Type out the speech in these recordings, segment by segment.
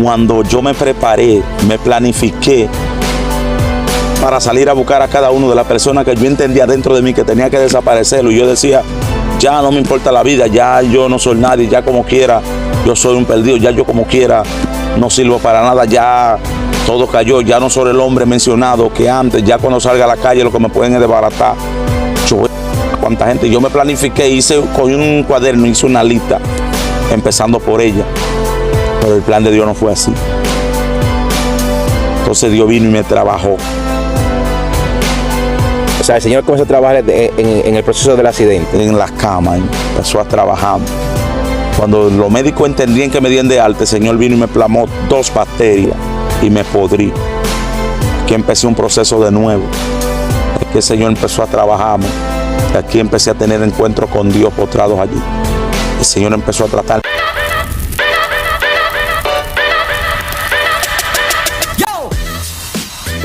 Cuando yo me preparé, me planifiqué para salir a buscar a cada uno de las personas que yo entendía dentro de mí que tenía que desaparecerlo, y yo decía, ya no me importa la vida, ya yo no soy nadie, ya como quiera yo soy un perdido, ya yo como quiera no sirvo para nada, ya todo cayó, ya no soy el hombre mencionado que antes, ya cuando salga a la calle lo que me pueden es desbaratar. Cuánta gente, yo me planifiqué, cogí un cuaderno, hice una lista, empezando por ella, pero el plan de Dios no fue así. Entonces Dios vino y me trabajó. O sea, el Señor comenzó a trabajar en el proceso del accidente. En las camas, empezó a trabajar. Cuando los médicos entendían que me dieron de alta, el Señor vino y me plasmó 2 bacterias y me podrí. Aquí empecé un proceso de nuevo. Aquí el Señor empezó a trabajar. Aquí empecé a tener encuentros con Dios postrados allí. El Señor empezó a tratar.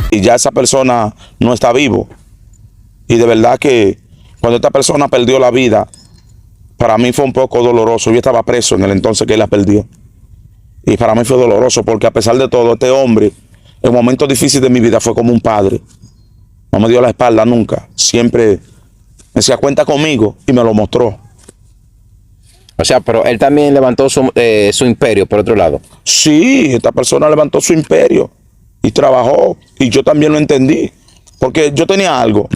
Y ya esa persona no está vivo. Y de verdad que cuando esta persona perdió la vida, para mí fue un poco doloroso. Yo estaba preso en el entonces que él la perdió. Y para mí fue doloroso porque a pesar de todo, este hombre, en momentos difíciles de mi vida, fue como un padre. No me dio la espalda nunca. Siempre me decía, cuenta conmigo, y me lo mostró. O sea, pero él también levantó su imperio, por otro lado. Sí, esta persona levantó su imperio y trabajó. Y yo también lo entendí. Porque yo tenía algo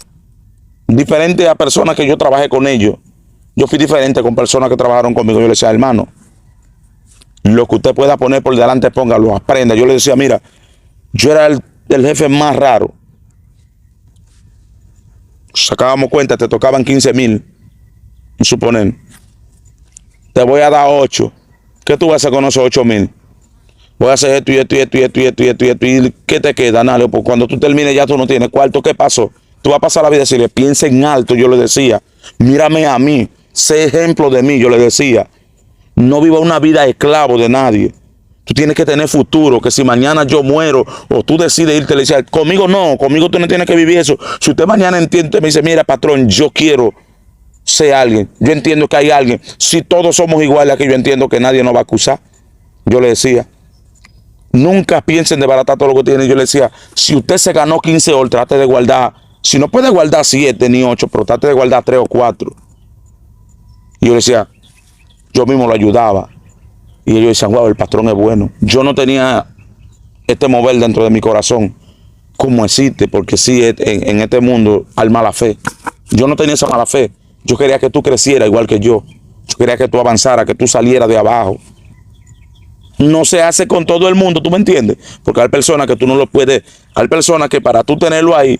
diferente a personas que yo trabajé con ellos. Yo fui diferente con personas que trabajaron conmigo. Yo le decía, hermano, lo que usted pueda poner por delante, póngalo, aprenda. Yo le decía, mira, yo era el jefe más raro. Sacábamos cuenta, te tocaban 15,000, suponer. Te voy a dar 8. ¿Qué tú vas a hacer con esos 8,000? Voy a hacer esto y esto y esto y esto y esto y esto y esto. ¿Y qué te queda, Nalio? Pues cuando tú termines ya tú no tienes cuarto. ¿Qué pasó? Tú vas a pasar la vida y decirle, piensa en alto, yo le decía. Mírame a mí, sé ejemplo de mí, yo le decía. No viva una vida esclavo de nadie. Tú tienes que tener futuro, que si mañana yo muero o tú decides irte, le decía, conmigo no, conmigo tú no tienes que vivir eso. Si usted mañana entiende, me dice, mira, patrón, yo quiero ser alguien. Yo entiendo que hay alguien. Si todos somos iguales aquí, yo entiendo que nadie nos va a acusar. Yo le decía, nunca piensen de baratar todo lo que tienen. Yo le decía, si usted se ganó 15 horas, trate de guardar. Si no puede guardar 7 ni 8, pero trate de guardar 3 o 4. Y yo le decía, yo mismo lo ayudaba. Y ellos decían, wow, el patrón es bueno. Yo no tenía este mover dentro de mi corazón como existe, porque sí, en este mundo hay mala fe. Yo no tenía esa mala fe. Yo quería que tú crecieras igual que yo. Yo quería que tú avanzaras, que tú salieras de abajo. No se hace con todo el mundo, ¿tú me entiendes? Porque hay personas que tú no lo puedes, hay personas que para tú tenerlo ahí,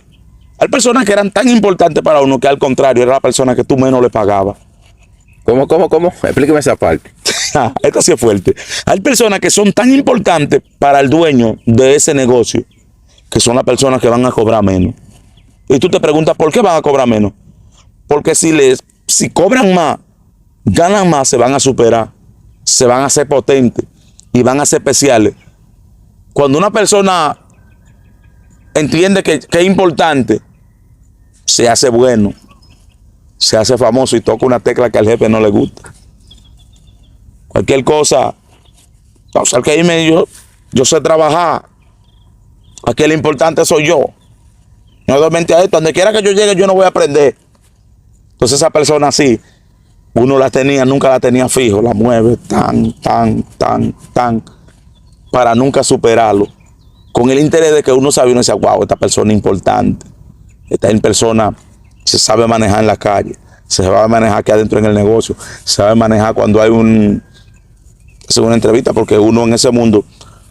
hay personas que eran tan importantes para uno que al contrario, era la persona que tú menos le pagabas. ¿Cómo? Explíqueme esa parte. Esta sí es fuerte. Hay personas que son tan importantes para el dueño de ese negocio, que son las personas que van a cobrar menos. Y tú te preguntas, ¿por qué van a cobrar menos? Porque si cobran más, ganan más, se van a superar, se van a hacer potentes y van a ser especiales. Cuando una persona entiende que es importante, se hace bueno, se hace famoso y toca una tecla que al jefe no le gusta. Cualquier cosa, o sea, que irme yo sé trabajar. Aquí el importante soy yo. No doy mente a esto. Donde quiera que yo llegue, yo no voy a aprender. Entonces esa persona así, uno la tenía, nunca la tenía fijo, la mueve tan, para nunca superarlo. Con el interés de que uno sabe, uno dice, wow, esta persona es importante. Esta persona se sabe manejar en la calle, se sabe manejar aquí adentro en el negocio, se sabe manejar cuando hay una entrevista, porque uno en ese mundo,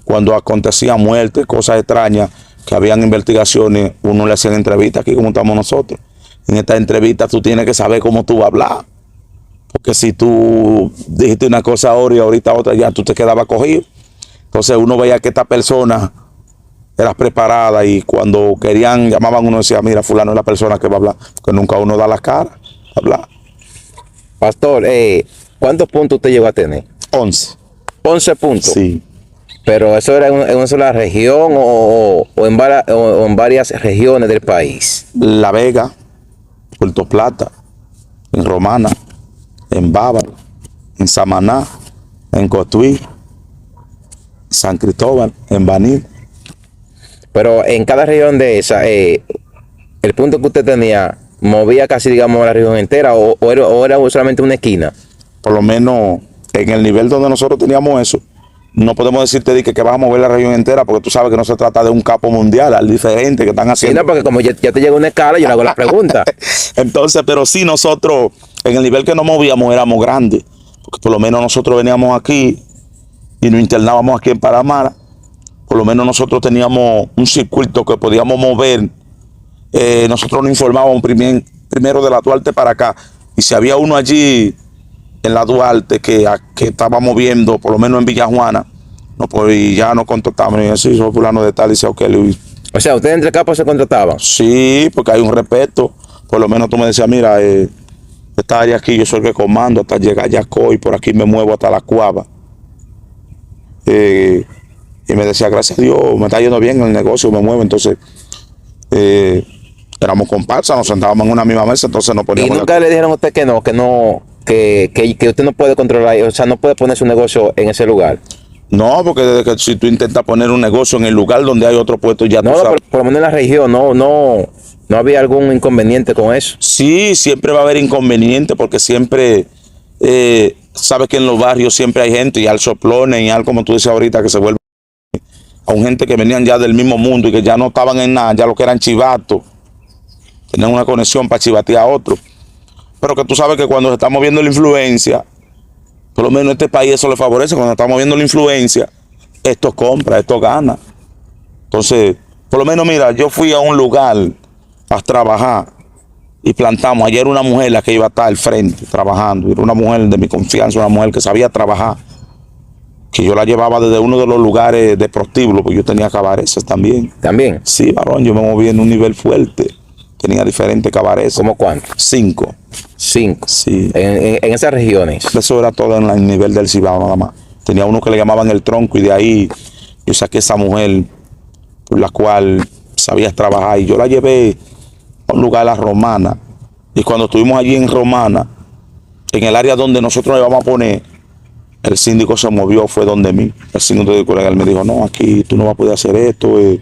cuando acontecía muerte, cosas extrañas, que habían investigaciones, uno le hacía entrevistas aquí como estamos nosotros. En esta entrevista tú tienes que saber cómo tú vas a hablar, porque si tú dijiste una cosa ahora y ahorita otra, ya tú te quedabas cogido. Entonces uno veía que esta persona era preparada y cuando querían, llamaban, uno decía, mira, fulano es la persona que va a hablar, porque nunca uno da la cara a hablar. Pastor, ¿cuántos puntos usted llegó a tener? 11. 11 puntos. Sí. Pero eso era en una sola región o en varias regiones del país. La Vega, Puerto Plata, en Romana, en Bávaro, en Samaná, en Cotuí, San Cristóbal, en Baní. Pero en cada región de esa, el punto que usted tenía, movía casi, digamos, la región entera o era solamente una esquina. Por lo menos en el nivel donde nosotros teníamos eso, no podemos decirte que vas a mover la región entera, porque tú sabes que no se trata de un capo mundial, al diferente que están Sí, haciendo. no, porque como ya te llegó una escala, yo le hago la pregunta. Entonces, pero sí, nosotros, en el nivel que nos movíamos, éramos grandes, porque por lo menos nosotros veníamos aquí y nos internábamos aquí en Paramara. Por lo menos nosotros teníamos un circuito que podíamos mover. Nosotros nos informábamos primero de la Duarte para acá. Y si había uno allí en la Duarte que estaba moviendo, por lo menos en Villajuana, no, pues y ya nos contactaban y decían, sí, soy fulano de tal, y dice, ok, Luis. O sea, ustedes entre capos se contrataban. Sí, porque hay un respeto. Por lo menos tú me decías, mira, esta área aquí yo soy el que comando hasta llegar a Yacoy, por aquí me muevo hasta la Cuava. Y me decía, gracias a Dios, me está yendo bien en el negocio, me muevo. Entonces, éramos comparsas, nos sentábamos en una misma mesa, entonces nos Y poníamos. nunca le dijeron a usted que que usted no puede controlar, o sea, no puede poner su negocio en ese lugar. No, porque desde que si tú intentas poner un negocio en el lugar donde hay otro puesto, ya tú No, sabes. por lo menos en la región, no había algún inconveniente con eso. Sí, siempre va a haber inconveniente porque siempre, sabes que en los barrios siempre hay gente y al soplones y al, como tú dices ahorita, que se vuelve a un gente que venían ya del mismo mundo y que ya no estaban en nada, ya lo que eran chivatos, tenían una conexión para chivatear a otro. Pero que tú sabes que cuando se está moviendo la influencia, por lo menos a este país eso le favorece, cuando está moviendo la influencia, esto compra, esto gana. Entonces, por lo menos mira, yo fui a un lugar a trabajar y plantamos. Ayer una mujer la que iba a estar al frente trabajando, era una mujer de mi confianza, una mujer que sabía trabajar, que yo la llevaba desde uno de los lugares de prostíbulo, porque yo tenía cabareces también. También. Sí, varón, yo me moví en un nivel fuerte, tenía diferentes cabareces. ¿Cómo cuánto? 5. 5. Sí. En esas regiones. Eso era todo en el nivel del Cibao nada más. Tenía uno que le llamaban el tronco y de ahí yo saqué esa mujer por la cual sabía trabajar y yo la llevé a un lugar, a la Romana. Y cuando estuvimos allí en Romana, en el área donde nosotros le íbamos a poner, el síndico se movió, fue donde mí. El síndico de colega me dijo, no, aquí tú no vas a poder hacer esto. O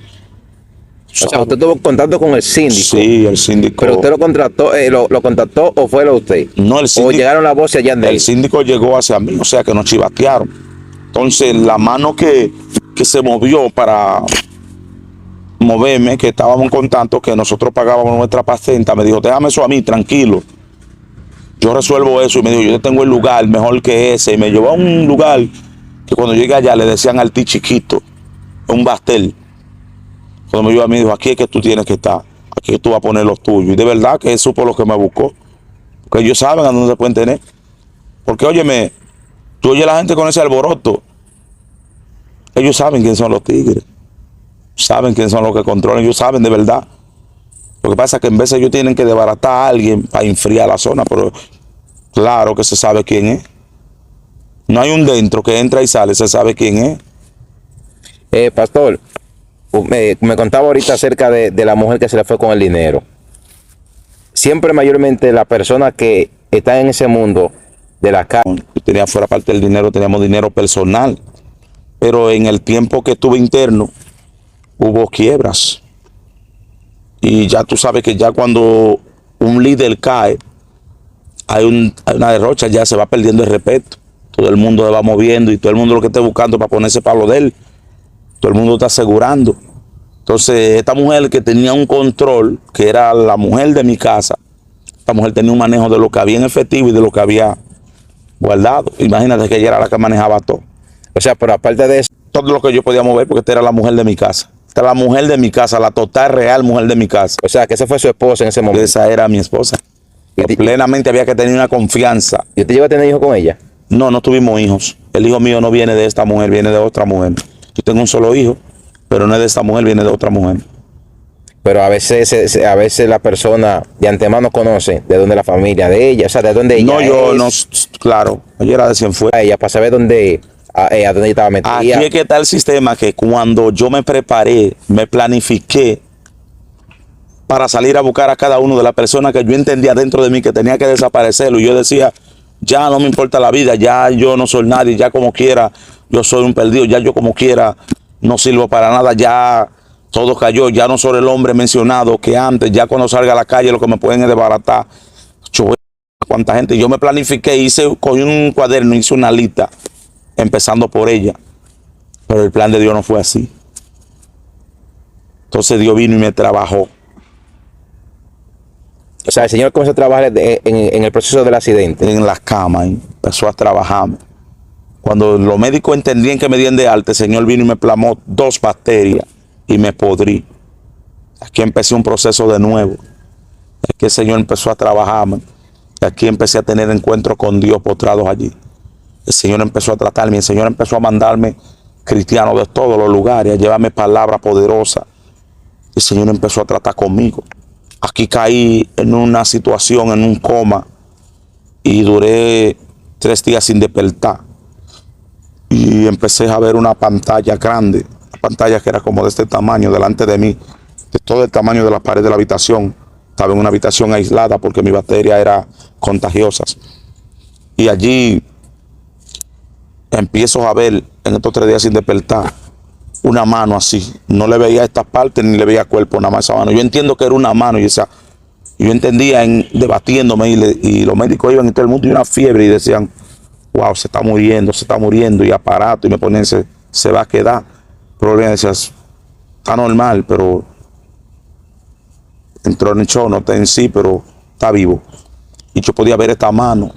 sea, usted tuvo contacto con el síndico. Sí, el síndico. Pero usted lo contrató, lo contactó o fue lo usted. No, el síndico. O llegaron las voces allá de El él. síndico llegó hacia mí, o sea que nos chivatearon. Entonces la mano que se movió para moverme, que estábamos en contacto, que nosotros pagábamos nuestra patenta, me dijo, déjame eso a mí, tranquilo. Yo resuelvo eso. Y me dijo, yo tengo el lugar mejor que ese. Y me llevó a un lugar que cuando llegué allá le decían al ti chiquito, un bastel. Cuando me llevó a mí, dijo, aquí es que tú tienes que estar, aquí es que tú vas a poner los tuyos. Y de verdad que eso fue lo que me buscó. Porque ellos saben a dónde se pueden tener. Porque óyeme, tú oyes a la gente con ese alboroto. Ellos saben quién son los tigres. Saben quién son los que controlan. Ellos saben de verdad. Lo que pasa es que en veces ellos tienen que desbaratar a alguien para enfriar la zona. Pero claro que se sabe quién es. No hay un dentro que entra y sale. Se sabe quién es. Pastor, me contaba ahorita acerca de la mujer que se le fue con el dinero. Siempre mayormente las personas que están en ese mundo de la calle. Tenía fuera parte del dinero, teníamos dinero personal. Pero en el tiempo que estuve interno, hubo quiebras. Y ya tú sabes que ya cuando un líder cae, hay una derrocha, ya se va perdiendo el respeto. Todo el mundo se va moviendo y todo el mundo lo que esté buscando para ponerse para lo de él. Todo el mundo está asegurando. Entonces, esta mujer que tenía un control, que era la mujer de mi casa, esta mujer tenía un manejo de lo que había en efectivo y de lo que había guardado. Imagínate que ella era la que manejaba todo. O sea, pero aparte de eso, Todo lo que yo podía mover, porque esta era la mujer de mi casa. Esta era la mujer de mi casa, la total real mujer de mi casa. o sea, que esa fue su esposa en ese momento. Esa era mi esposa. Y- Plenamente había que tener una confianza. ¿Y usted llegó a tener hijos con ella? No tuvimos hijos. El hijo mío no viene de esta mujer, viene de otra mujer. Yo tengo un solo hijo, pero no es de esta mujer, viene de otra mujer. Pero a veces la persona de antemano conoce de dónde la familia de ella, o sea, de dónde ella No, yo es, no, claro, yo era de Cienfuegos. a ella para saber dónde, a dónde ella estaba metida. Aquí es que está el sistema que cuando yo me preparé, me planifiqué para salir a buscar a cada uno de las personas que yo entendía dentro de mí que tenía que desaparecerlo. Y yo decía, ya no me importa la vida, ya yo no soy nadie, ya como quiera, yo soy un perdido, ya yo como quiera no sirvo para nada, ya todo cayó, ya no soy el hombre mencionado que antes, ya cuando salga a la calle lo que me pueden es desbaratar. Cuánta gente, yo me planifiqué, cogí un cuaderno, hice una lista, empezando por ella, pero el plan de Dios no fue así. Entonces Dios vino y me trabajó. O sea, el Señor comenzó a trabajar en el proceso del accidente. En las camas, empezó a trabajarme. Cuando los médicos entendían que me dieron de alta, el Señor vino y me plamó 2 bacterias y me podrí. Aquí empecé un proceso de nuevo. Aquí el Señor empezó a trabajarme. Aquí empecé a tener encuentros con Dios postrados allí. El Señor empezó a tratarme, el Señor empezó a mandarme cristianos de todos los lugares, a llevarme palabras poderosas. El Señor empezó a tratar conmigo. Aquí caí en una situación, en un coma, y duré 3 días sin despertar. Y empecé a ver una pantalla grande, una pantalla que era como de este tamaño delante de mí, de todo el tamaño de la pared de la habitación. Estaba en una habitación aislada porque mi bacteria era contagiosas. Y allí empiezo a ver, en estos 3 días sin despertar, una mano así. No le veía esta parte ni le veía cuerpo, nada más esa mano. Yo entiendo que era una mano y esa, yo entendía debatiéndome y los médicos iban y todo el mundo y una fiebre y decían, wow, se está muriendo y aparato y me ponían, se va a quedar. Pero le decías, está normal, pero entró en el show, no está en sí, pero está vivo. Y yo podía ver esta mano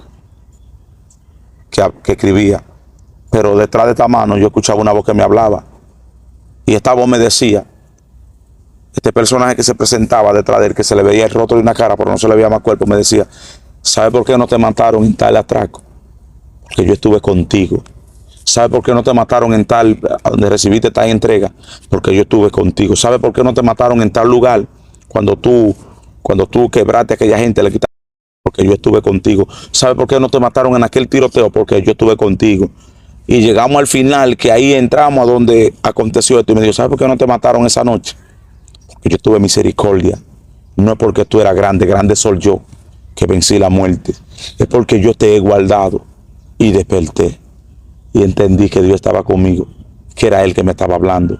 que escribía, pero detrás de esta mano yo escuchaba una voz que me hablaba. Y esta voz me decía, este personaje que se presentaba detrás de él, que se le veía el rostro de una cara, pero no se le veía más cuerpo, me decía, ¿sabe por qué no te mataron en tal atraco? Porque yo estuve contigo. ¿Sabe por qué no te mataron en tal, donde recibiste tal entrega? Porque yo estuve contigo. ¿Sabe por qué no te mataron en tal lugar? Cuando tú quebraste a aquella gente, le quitaste, porque yo estuve contigo. ¿Sabe por qué no te mataron en aquel tiroteo? Porque yo estuve contigo. Y llegamos al final, que ahí entramos a donde aconteció esto. Y me dijo, ¿sabe por qué no te mataron esa noche? Porque yo tuve misericordia. No es porque tú eras grande, grande soy yo, que vencí la muerte. Es porque yo te he guardado y desperté. Y entendí que Dios estaba conmigo, que era Él que me estaba hablando.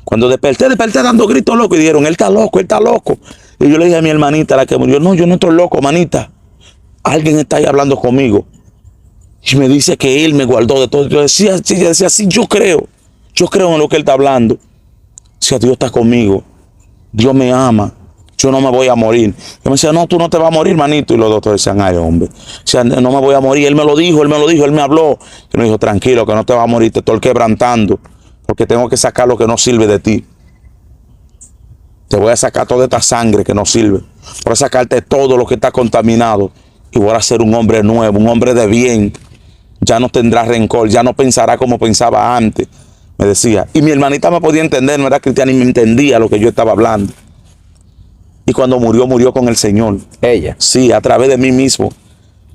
Cuando desperté dando gritos locos y dijeron, él está loco, él está loco. Y yo le dije a mi hermanita, la que murió, no, yo no estoy loco, manita. Alguien está ahí hablando conmigo. Y me dice que Él me guardó de todo. Yo decía, sí, yo creo en lo que Él está hablando. Si Dios está conmigo, Dios me ama, yo no me voy a morir. Yo me decía, no, tú no te vas a morir, manito. Y los doctores decían, ay, hombre, o sea, no me voy a morir. Él me lo dijo, él me habló. Y me dijo, tranquilo, que no te vas a morir, te estoy quebrantando, porque tengo que sacar lo que no sirve de ti. Te voy a sacar toda esta sangre que no sirve. Voy a sacarte todo lo que está contaminado. Y voy a ser un hombre nuevo, un hombre de bien. Ya no tendrá rencor, ya no pensará como pensaba antes. Me decía. Y mi hermanita me podía entender, no era cristiana y me entendía lo que yo estaba hablando. Y cuando murió con el Señor. Ella. Sí, a través de mí mismo.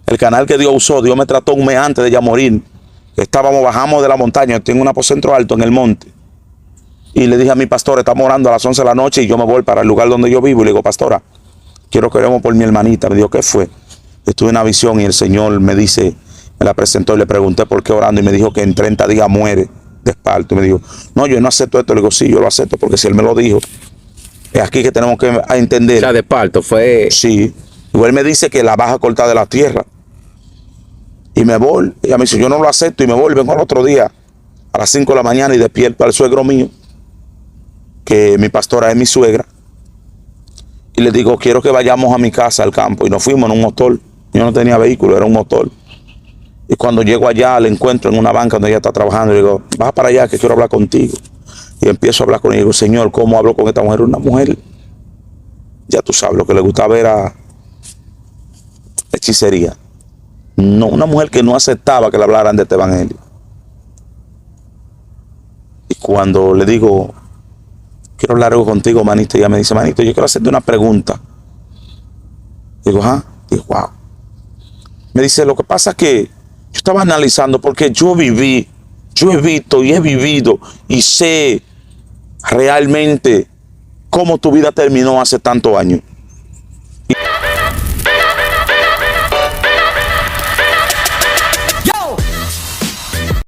El canal que Dios usó, Dios me trató un mes antes de ella morir. Bajamos de la montaña, tengo un aposento alto en el monte. Y le dije a mi pastora, estamos orando a las 11 de la noche y yo me voy para el lugar donde yo vivo. Y le digo, pastora, quiero que oremos por mi hermanita. Me dijo, ¿qué fue? Estuve en una visión y el Señor me dice, me la presentó y le pregunté por qué orando. Y me dijo que en 30 días muere de esparto. Y me dijo, no, yo no acepto esto. Le digo, sí, yo lo acepto porque si Él me lo dijo, es aquí que tenemos que entender. O sea, de parto fue. Sí. Igual me dice que la vas a cortar de la tierra. Y me voy. Ella me dice, yo no lo acepto y me voy. Vengo al otro día a las 5 de la mañana y despierto al suegro mío, que mi pastora es mi suegra. Y le digo, quiero que vayamos a mi casa al campo. Y nos fuimos en un motor. Yo no tenía vehículo, era un motor. Y cuando llego allá, le encuentro en una banca donde ella está trabajando. Y le digo, baja para allá que quiero hablar contigo. Y empiezo a hablar con ella. Y digo, Señor, ¿cómo hablo con esta mujer? Una mujer, ya tú sabes, lo que le gustaba era hechicería. No, una mujer que no aceptaba que le hablaran de este evangelio. Y cuando le digo, quiero hablar algo contigo, manito, ella me dice, manito, yo quiero hacerte una pregunta. Digo, digo, wow. Me dice, lo que pasa es que yo estaba analizando porque yo he visto y he vivido y sé realmente cómo tu vida terminó hace tantos años.